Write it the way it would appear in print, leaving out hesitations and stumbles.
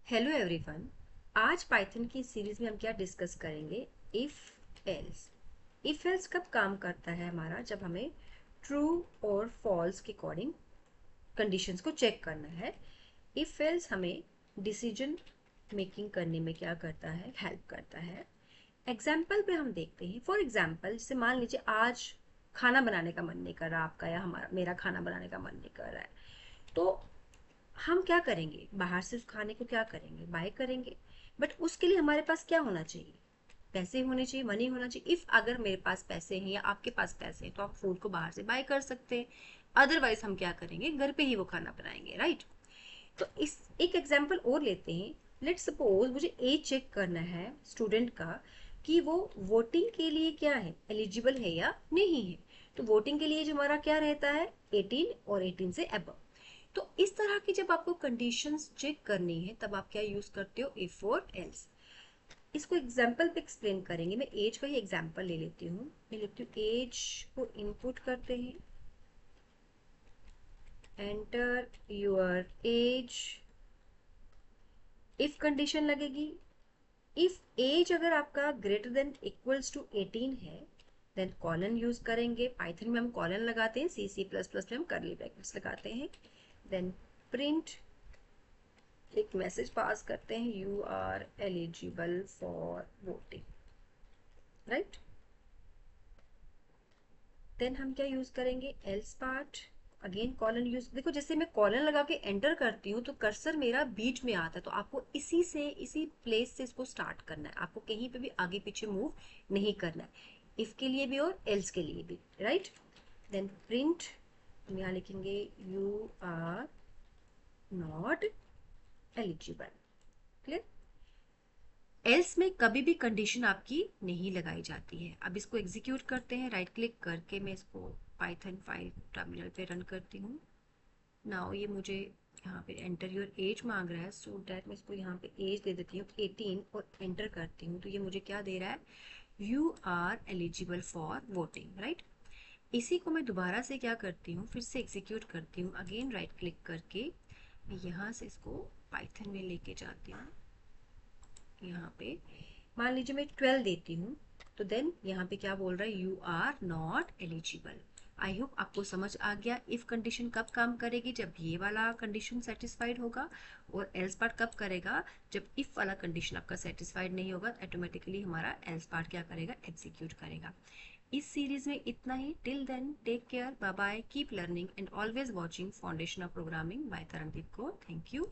Hello everyone. आज Python की series में हम क्या डिस्कस करेंगे? If else. इफ एल्स कब काम करता है हमारा? जब हमें ट्रू और फॉल्स के अकॉर्डिंग कंडीशंस को चेक करना है। इफ एल्स हमें डिसीजन मेकिंग करने में क्या करता है? हेल्प करता है। एग्जाम्पल पे हम देखते हैं। फॉर एग्जाम्पल, जैसे मान लीजिए आज खाना बनाने का मन नहीं कर रहा आपका, या हमारा मेरा खाना बनाने का मन नहीं कर रहा है, तो हम क्या करेंगे? बाहर से उस खाने को क्या करेंगे? बाय करेंगे। बट उसके लिए हमारे पास क्या होना चाहिए? पैसे होने चाहिए, मनी होना चाहिए। इफ अगर मेरे पास पैसे हैं या आपके पास पैसे हैं तो आप फूड को बाहर से बाय कर सकते हैं। अदरवाइज हम क्या करेंगे? घर पे ही वो खाना बनाएंगे, राइट? तो इस एक एग्जाम्पल और लेते हैं। लेट सपोज मुझे एज चेक करना है स्टूडेंट का, कि वो वोटिंग के लिए क्या है, एलिजिबल है या नहीं है। तो वोटिंग के लिए जो हमारा क्या रहता है, 18 और 18 से अबव। तो इस तरह की जब आपको कंडीशंस चेक करनी है तब आप क्या यूज करते हो? इफ और एल्स। इसको एग्जाम्पल पे एक्सप्लेन करेंगे। मैं एज का ही एग्जाम्पल ले लेती हूँ। मैं लेती हूँ एज को इनपुट करते हैं, enter your age. If condition लगेगी, इफ एज अगर आपका ग्रेटर देन इक्वल्स टू 18 है, देन कॉलन यूज करेंगे। पाइथन में हम कॉलन लगाते हैं, सी सी प्लस प्लस में हम करली ब्रैकेट्स लगाते हैं। देन प्रिंट, एक मैसेज पास करते हैं, you are eligible for voting, right? Then हम क्या यूज करेंगे? Else part. Again colon use. देखो, जैसे मैं कॉलन लगा के एंटर करती हूँ तो कर्सर मेरा बीच में आता है, तो आपको इसी से, इसी प्लेस से इसको स्टार्ट करना है। आपको कहीं पे भी आगे पीछे मूव नहीं करना है, इफ के लिए भी और एल्स के लिए भी, राइट? देन प्रिंट, हम यहाँ लिखेंगे you are not eligible. Clear? Else में कभी भी कंडीशन आपकी नहीं लगाई जाती है। अब इसको एग्जीक्यूट करते हैं। राइट क्लिक करके मैं इसको पाइथन फाइल टर्मिनल पे रन करती हूँ। नाउ ये मुझे यहाँ पे एंटर योर एज मांग रहा है, सो डैट मैं इसको यहाँ पे एज दे देती हूँ 18 और एंटर करती हूँ। तो ये मुझे क्या दे रहा है? You are eligible for voting, right? इसी को मैं दोबारा से क्या करती हूँ, फिर से एग्जीक्यूट करती हूँ। अगेन राइट क्लिक करके यहाँ से इसको पाइथन में लेके जाती हूँ। यहाँ पे मान लीजिए मैं 12 देती हूँ, तो देन यहाँ पे क्या बोल रहा है? You are not eligible. I hope आपको समझ आ गया इफ कंडीशन कब काम करेगी, जब ये वाला कंडीशन सेटिस्फाइड होगा। और एल्स पार्ट कब करेगा? जब इफ वाला कंडीशन आपका सेटिस्फाइड नहीं होगा, ऑटोमेटिकली हमारा एल्स पार्ट क्या करेगा? एग्जीक्यूट करेगा। इस सीरीज में इतना ही। Till then take care, bye bye, keep learning and always watching foundation of programming by Tarandeep Kaur. Thank you.